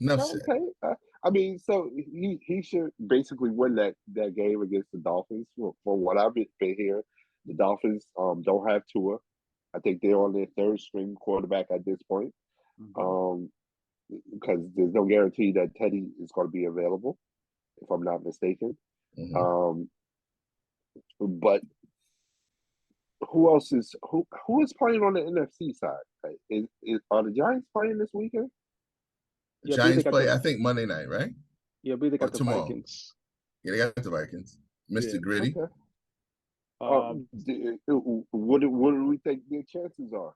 Enough said. Okay. I mean, so he should basically win that game against the Dolphins. From what I've been hearing, the Dolphins don't have Tua. I think they're on their third string quarterback at this point. Because there's no guarantee that Teddy is going to be available, if I'm not mistaken. But who else is who is playing on the NFC side? Are the Giants playing this weekend? The Giants play, I think, Monday night, right? Yeah, I believe they got the tomorrow. Vikings. Yeah, they got the Vikings. Mr. Gritty. Okay. What do we think their chances are?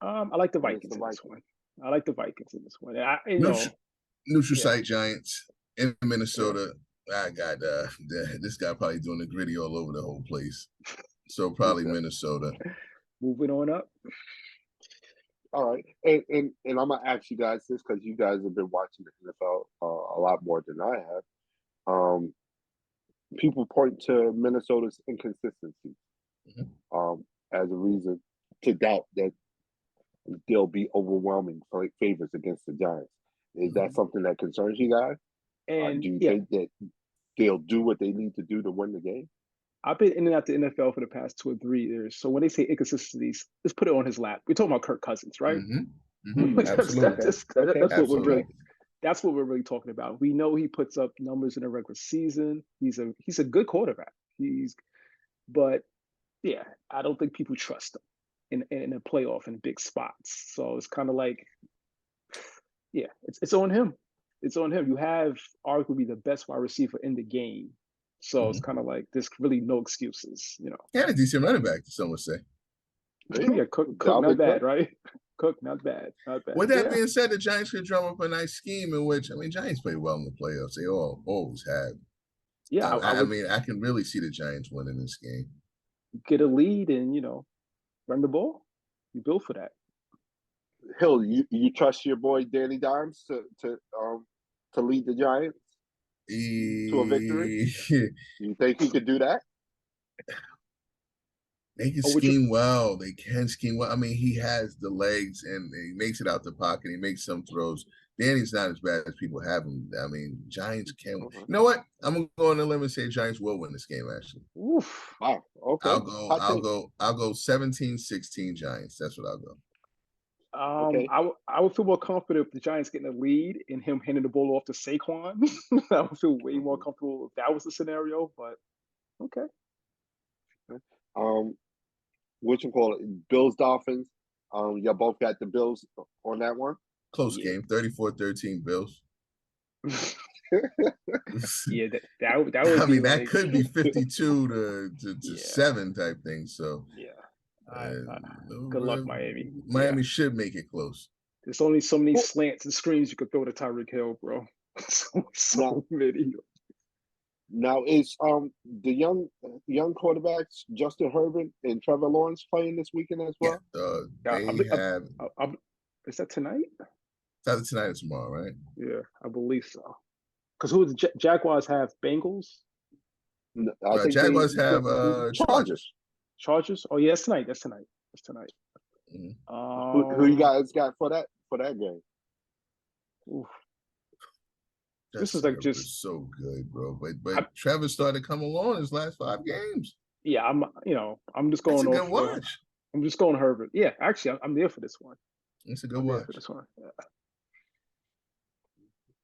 I like the Vikings in this one. I like the Vikings in this one. Neutral site Giants in Minnesota. I got this guy probably doing the Gritty all over the whole place. So probably Minnesota. Moving on up. All right, and I'm gonna ask you guys this because you guys have been watching the NFL a lot more than I have. People point to Minnesota's inconsistency as a reason to doubt that they'll be overwhelming favors against the Giants. Is that something that concerns you guys? And do you think that they'll do what they need to do to win the game? I've been in and out the NFL for the past 2 or 3 years. So when they say inconsistencies, let's put it on his lap. We're talking about Kirk Cousins, right? Absolutely. That's what we're really talking about. We know he puts up numbers in a regular season. He's a good quarterback. But I don't think people trust him in a playoff in big spots. So it's kind of like, it's on him. It's on him. You have arguably the best wide receiver in the game. So it's kind of like there's really no excuses, Yeah, a decent running back, some would say. Yeah, Cook not bad, right? Cook, not bad. With that being said, the Giants could drum up a nice scheme in which, Giants play well in the playoffs. They always have. Yeah, I I would mean, I can really see the Giants winning this game. get a lead and run the ball. You built for that. Hill, you trust your boy Danny Dimes to lead the Giants to a victory? You think he could do that? They can Oh, which scheme well. They can scheme well. I mean, he has the legs and he makes it out the pocket. He makes some throws. Danny's not as bad as people have him. I mean, Giants can. You know what? I'm gonna go on the limb and say Giants will win this game. Actually, oof. Wow. Okay. I'll go 17-16 Giants. That's what I'll go. Okay. I would feel more confident if the Giants getting a lead and him handing the ball off to Saquon. I would feel way more comfortable if that was the scenario. But okay. What you call it? Bills Dolphins. Y'all both got the Bills on that one. Close game, 34-13 Bills. Yeah, that would I mean, that could be 52 to 7 type thing. So yeah. Good luck, Miami. Miami should make it close. There's only so many slants and screens you could throw to Tyreek Hill, bro. so many. Now is the young quarterbacks Justin Herbert and Trevor Lawrence playing this weekend as well? Is that tonight? It's either tonight or tomorrow, right? Yeah, I believe so. Because who the Jaguars have? Bengals? I think Jaguars have Chargers. Chargers? Oh yeah, it's tonight. That's tonight. Mm-hmm. Who you guys got for that game? Oof. This is like just so good, bro. But Trevor started to come along his last 5 games. Yeah, I'm just going That's a good watch. I'm just going Herbert. Yeah, actually, I'm there for this one. It's a good watch. For this one. Yeah.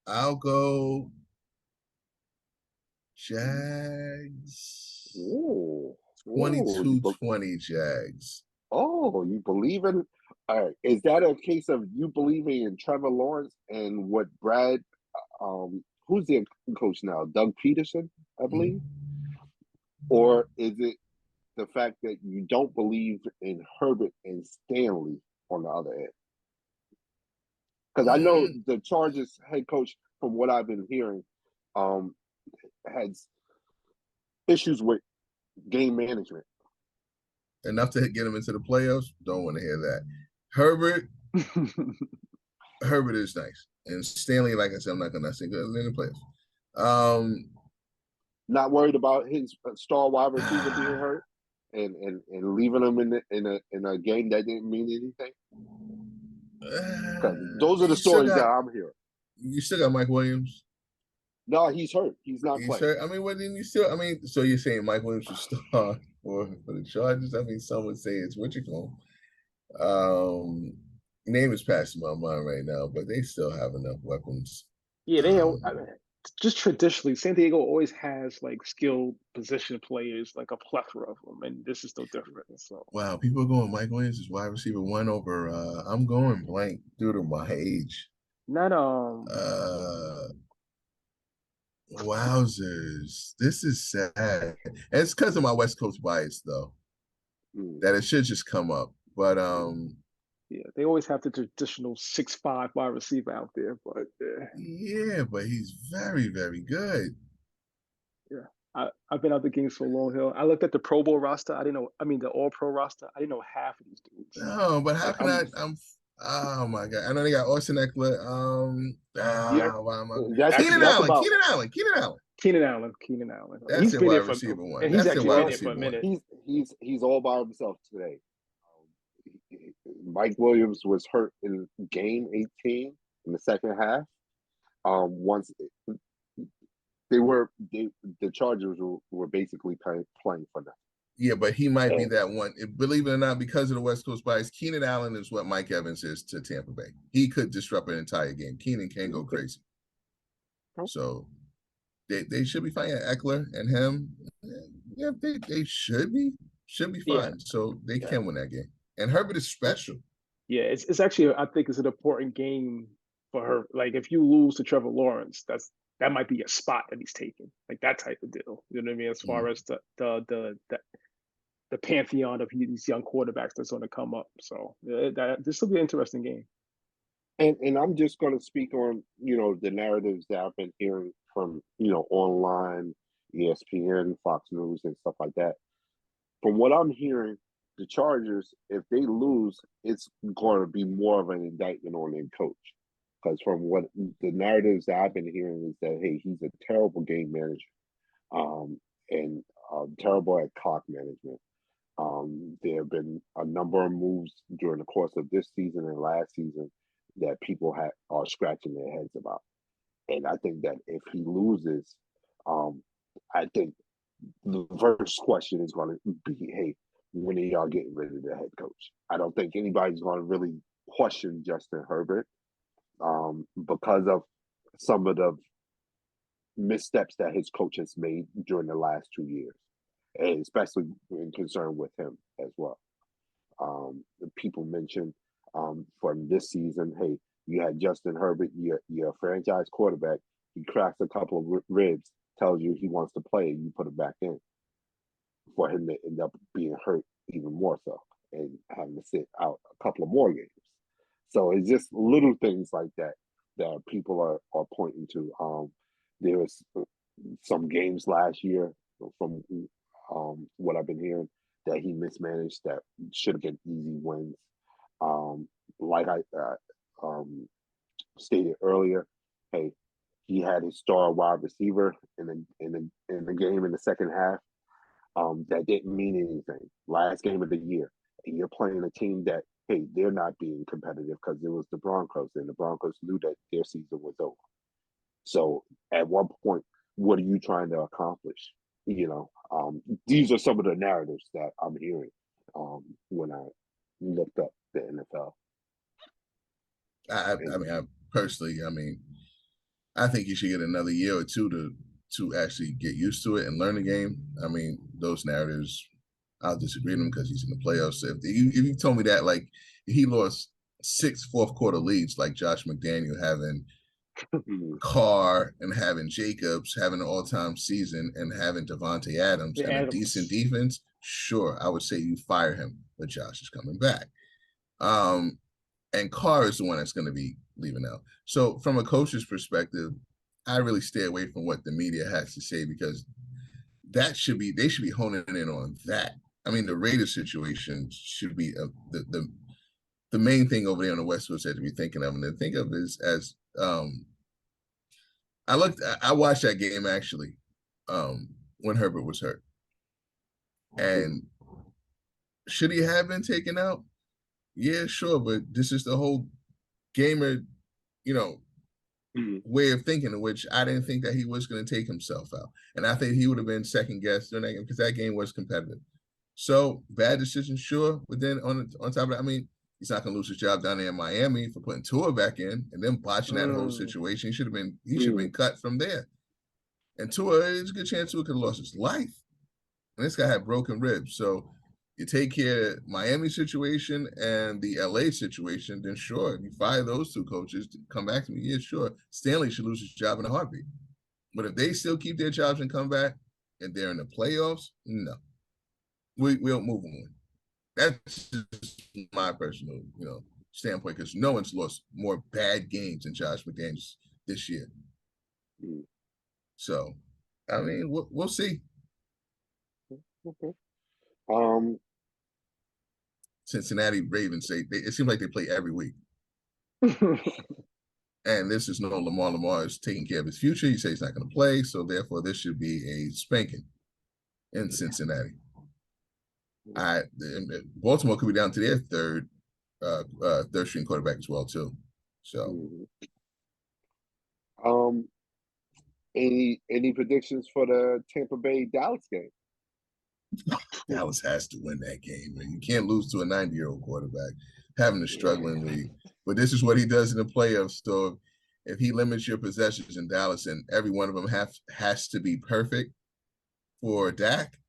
I'll go Jags. Ooh. 22-20 Jags. Oh, you believe in? All right. Is that a case of you believing in Trevor Lawrence and what Brad? Who's the coach now? Doug Peterson, I believe. Or is it the fact that you don't believe in Herbert and Stanley on the other end? Because I know the Chargers head coach, from what I've been hearing, has issues with game management. Enough to get him into the playoffs? Don't want to hear that. Herbert is nice. And Stanley, like I said, I'm not going to say good in the playoffs. Not worried about his star wide receiver being hurt and leaving him in a game that didn't mean anything. Those are the stories that I'm hearing. You still got Mike Williams? No, he's hurt. He's not playing. Hurt? I mean, what didn't you still? I mean, so you're saying Mike Williams should start for the Chargers? I mean, some would say it's what you call name is passing my mind right now, but they still have enough weapons. Yeah, they have. I mean, just traditionally, San Diego always has like skilled position players, like a plethora of them, and this is no different. So wow, people are going Mike Williams is wide receiver 1 over. I'm going blank due to my age. Not Wowzers, this is sad. And it's because of my West Coast bias, though, that it should just come up. But yeah, they always have the traditional 6'5" wide receiver out there, but yeah, but he's very, very good. Yeah, I've been out the game so long, Hill. I looked at the Pro Bowl roster. The All Pro roster. I didn't know half of these dudes. No, but how can I'm oh my god! I know they got Austin Eckler. Why am I? Keenan Allen. He's been there for one. And he's actually been there for a minute. He's all by himself today. Mike Williams was hurt in game 18 in the second half. Once the Chargers were basically playing for them. Yeah, but he might be that one. Believe it or not, because of the West Coast bias, Keenan Allen is what Mike Evans is to Tampa Bay. He could disrupt an entire game. Keenan can go crazy. So they should be fine. Eckler and him, yeah, they should be fine. Yeah. So they can win that game. And Herbert is special. Yeah, it's actually, I think it's an important game for her. Like if you lose to Trevor Lawrence, that might be a spot that he's taking, like that type of deal. You know what I mean? As far as the pantheon of these young quarterbacks that's going to come up. So this will be an interesting game. And I'm just going to speak on, the narratives that I've been hearing from, online ESPN, Fox News, and stuff like that. From what I'm hearing, the Chargers, if they lose, it's going to be more of an indictment on their coach. Because from what the narratives that I've been hearing is that, hey, he's a terrible game manager, and terrible at clock management. There have been a number of moves during the course of this season and last season that people are scratching their heads about. And I think that if he loses, I think the first question is going to be, hey, when are y'all getting rid of the head coach? I don't think anybody's going to really question Justin Herbert because of some of the missteps that his coach has made during the last 2 years, and especially in concern with him as well. People mentioned from this season, hey, you had Justin Herbert, your franchise quarterback. He cracks a couple of ribs, tells you he wants to play, and you put him back in, for him to end up being hurt even more so and having to sit out a couple of more games. So it's just little things like that that people are pointing to. There was some games last year from what I've been hearing that he mismanaged that should have been easy wins. Like I stated earlier, hey, he had his star wide receiver in the game in the second half. That didn't mean anything. Last game of the year, and you're playing a team that, hey, they're not being competitive because it was the Broncos, and the Broncos knew that their season was over. So at one point, what are you trying to accomplish? These are some of the narratives that I'm hearing when I looked up the NFL. I personally, I think you should get another year or two to actually get used to it and learn the game. I mean, those narratives, I'll disagree with them because he's in the playoffs. If you told me that, like, he lost 6 fourth quarter leads, like Josh McDaniel having Carr and having Jacobs having an all-time season and having Devontae Adams and a decent defense, sure, I would say you fire him, but Josh is coming back. And Carr is the one that's going to be leaving out. So from a coach's perspective, I really stay away from what the media has to say because they should be honing in on that. I mean, the Raiders situation should be the main thing over there on the West Coast to be thinking of, and to think of is as I watched that game actually when Herbert was hurt, and should he have been taken out? Yeah, sure, but this is the whole gamer, way of thinking, in which I didn't think that he was going to take himself out, and I think he would have been second guessed during that game because that game was competitive. So bad decision, sure, but then on top of that, he's not going to lose his job down there in Miami for putting Tua back in and then botching that whole situation. He should have been cut from there. And Tua, there's a good chance Tua could have lost his life. And this guy had broken ribs. So you take care of Miami situation and the LA situation, then sure, you fire those two coaches to come back to me. Yeah, sure. Stanley should lose his job in a heartbeat. But if they still keep their jobs and come back and they're in the playoffs, no. We don't move them on. That's just my personal, standpoint, because no one's lost more bad games than Josh McDaniels this year. So, we'll see. Okay. Cincinnati Ravens it seems like they play every week. And this is no Lamar. Lamar is taking care of his future. He says he's not going to play, so therefore this should be a spanking in Cincinnati. Baltimore could be down to their third string quarterback as well too. So, any predictions for the Tampa Bay Dallas game? Dallas has to win that game, man. You can't lose to a 90-year-old quarterback having a struggling league. But this is what he does in the playoffs. So if he limits your possessions in Dallas and every one of them has to be perfect for Dak,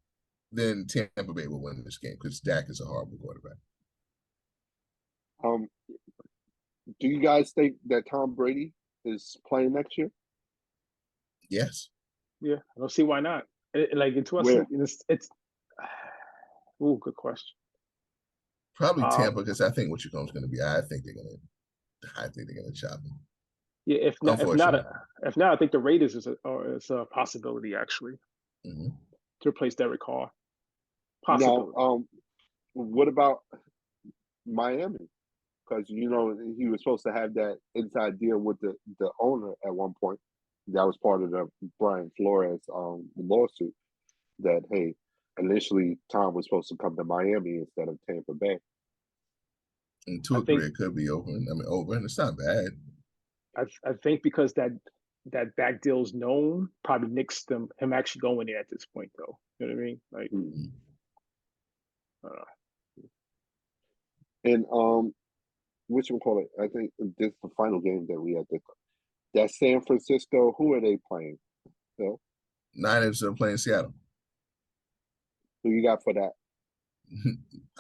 then Tampa Bay will win this game because Dak is a horrible quarterback. Do you guys think that Tom Brady is playing next year? Yes. Yeah, I don't see why not. It's good question. Probably Tampa, because I think what you're going to be. I think they're gonna chop him. Yeah, if not, I think the Raiders is a possibility actually. to replace Derek Carr. Possibility. Now, what about Miami? Because he was supposed to have that inside deal with the owner at one point. That was part of the Brian Flores lawsuit. That initially Tom was supposed to come to Miami instead of Tampa Bay. And Tua career could be over. Over, and it's not bad. I think because that back deal's known, probably nixed him actually going there at this point, though. You know what I mean? Like, and whatchamacallit? I think this is the final game that we had to. That's San Francisco. Who are they playing? Phil? Niners are playing Seattle. Who you got for that?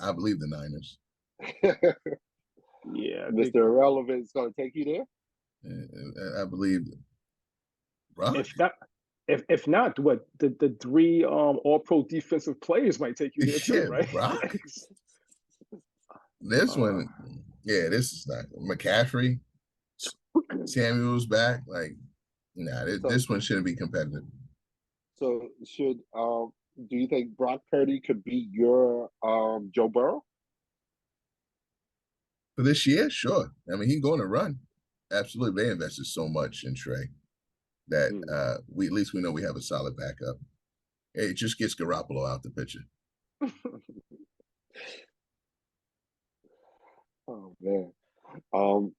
I believe the Niners. Yeah, Mr. Irrelevant is going to take you there. I believe. Brock? If not, what the three All-Pro defensive players might take you there too, right? Brock. This one, this is not McCaffrey. Samuel's back. Like, this one shouldn't be competitive. So do you think Brock Purdy could be your Joe Burrow? For this year, sure. He's going to run. Absolutely. They invested so much in Trey that at least we know we have a solid backup. It just gets Garoppolo out the picture. Oh man. All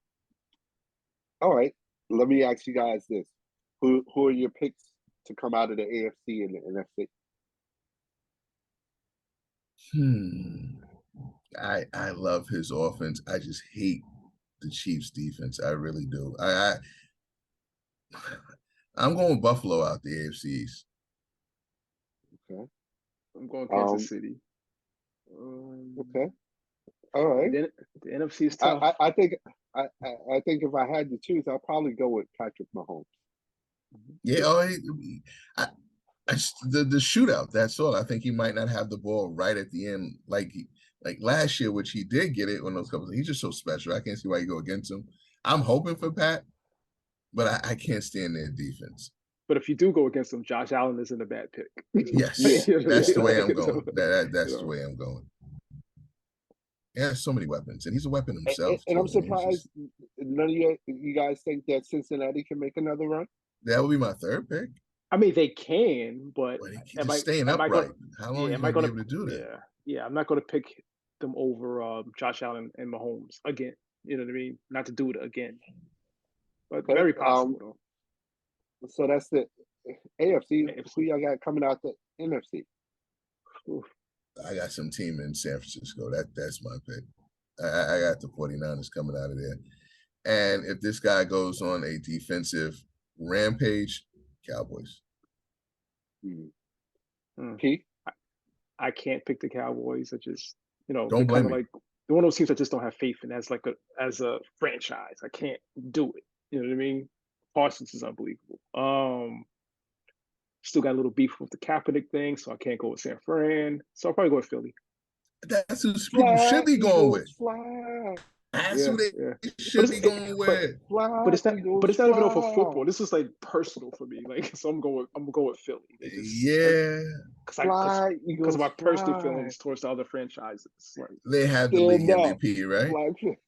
right. Let me ask you guys this: Who are your picks to come out of the AFC and the NFC? I love his offense. I just hate the Chiefs' defense. I really do. I'm going Buffalo out the AFC East. Okay. I'm going Kansas City. Okay. All right. The NFC is tough. I think if I had to choose, I'll probably go with Patrick Mahomes. Yeah. The shootout. That's all. I think he might not have the ball right at the end, like last year, which he did get it on those couple. He's just so special. I can't see why you go against him. I'm hoping for Pat, but I can't stand their defense. But if you do go against him, Josh Allen isn't a bad pick. Yes, that's the way I'm going. That's the way I'm going. He has so many weapons, and he's a weapon himself. And I'm surprised none of you guys think that Cincinnati can make another run. That would be my third pick. They can, but he's staying upright. How long are you going to be able to do that? Yeah, I'm not going to pick them over Josh Allen and Mahomes again. You know what I mean? Not to do it again, but very possible. So that's the AFC. Who y'all got coming out the NFC? Oof. I got some team in San Francisco. That's my pick. I got the 49ers coming out of there. And if this guy goes on a defensive rampage, Cowboys. Keith? I can't pick the Cowboys. I just, don't blame me. Like one of those teams I just don't have faith in as a franchise. I can't do it. You know what I mean? Parsons is unbelievable. Still got a little beef with the Kaepernick thing, so I can't go with San Fran. So I'll probably go with Philly. That's who people should be going with. That's who they should be going with. But it's not even over football. This is like personal for me. Like, so I'm going with Philly. Because of my personal feelings towards the other franchises. Like, they have the league MVP, right?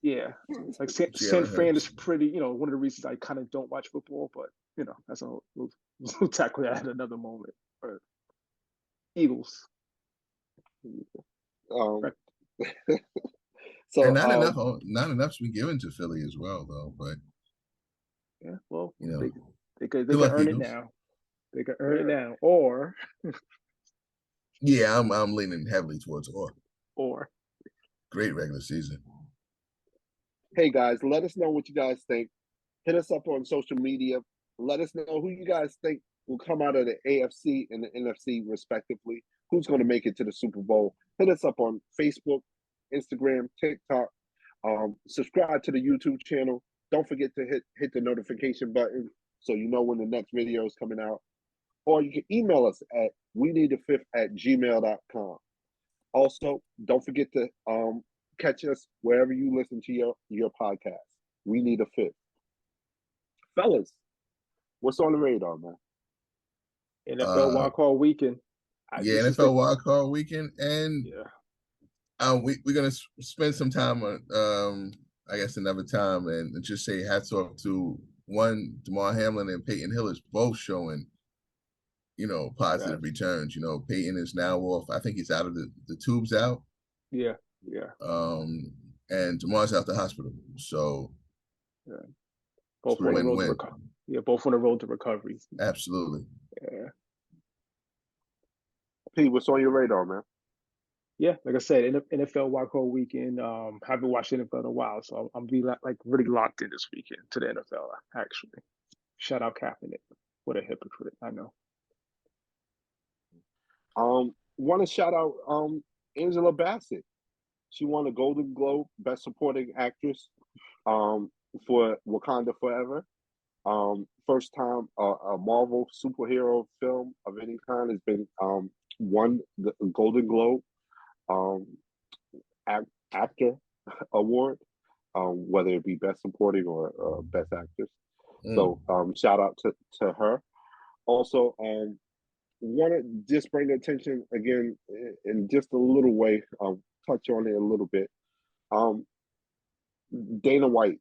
Yeah. Like San Fran is pretty. One of the reasons I kind of don't watch football, but that's we'll tackle that at another moment. But Eagles. So and not enough's been given to Philly as well, though. But they could earn it now. They could earn it now, or I'm leaning heavily towards or great regular season. Hey guys, let us know what you guys think. Hit us up on social media. Let us know who you guys think will come out of the AFC and the NFC respectively. Who's going to make it to the Super Bowl? Hit us up on Facebook, Instagram, TikTok. Subscribe to the YouTube channel. Don't forget to hit the notification button so you know when the next video is coming out. Or you can email us at weneedthefifth@gmail.com. Also, don't forget to catch us wherever you listen to your podcast. We Need a Fifth. Fellas, what's on the radar, man? NFL wildcard weekend. NFL wildcard weekend, and yeah, we're gonna spend some time on I guess another time, and just say hats off to Damar Hamlin and Peyton Hillis, both showing positive returns. Peyton is now off. I think he's out of the tube's out. Yeah. And Damar's out the hospital. So both on the road to recovery. Yeah, both on the road to recovery. Absolutely. Yeah. Pete, what's on your radar, man? Yeah, like I said, NFL wildcard weekend. Haven't watched NFL in a while, so I'm be really locked in this weekend to the NFL. Actually, shout out Kaepernick. What a hypocrite! I know. Want to shout out Angela Bassett. She won a Golden Globe Best Supporting Actress for Wakanda Forever. First time a Marvel superhero film of any kind has been won the Golden Globe actor award, whether it be Best Supporting or Best Actress. So shout out to her. Also, want to just bring attention again in just a little way, touch on it a little bit. Dana White.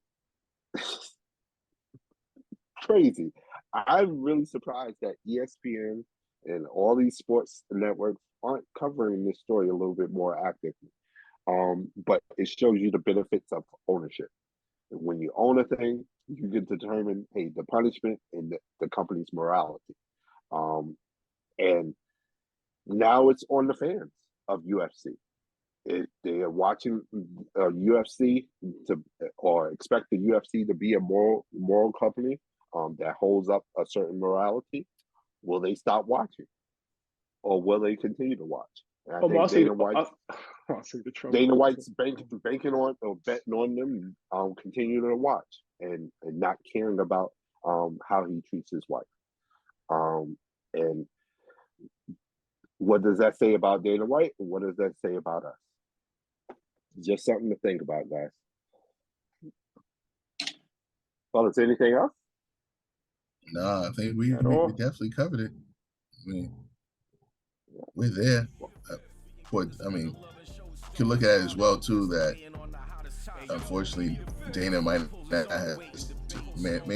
Crazy. I'm really surprised that ESPN and all these sports networks aren't covering this story a little bit more actively. But it shows you the benefits of ownership. When you own a thing, you can determine, hey, the punishment and the company's morality. And now it's on the fans of UFC. They are watching UFC or expect the UFC to be a moral company that holds up a certain morality. Will they stop watching, or will they continue to watch? And I think Dana White's banking on or betting on them continue to watch and not caring about how he treats his wife. And what does that say about Dana White? And what does that say about us? Just something to think about, guys. Well, is there anything else? No, I think we definitely covered it. I mean, we're there. But I mean, you can look at it as well too that unfortunately Dana may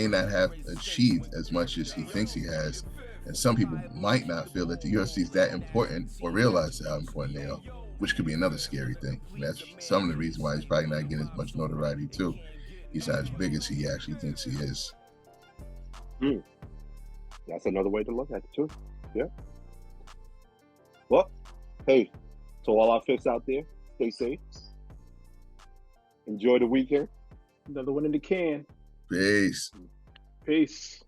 not have achieved as much as he thinks he has, and some people might not feel that the UFC is that important or realize how important they are, which could be another scary thing. And that's some of the reason why he's probably not getting as much notoriety too. He's not as big as he actually thinks he is. That's another way to look at it too. Yeah. Well, hey, to all our fifths out there, stay safe. Enjoy the weekend. Another one in the can. Peace. Peace.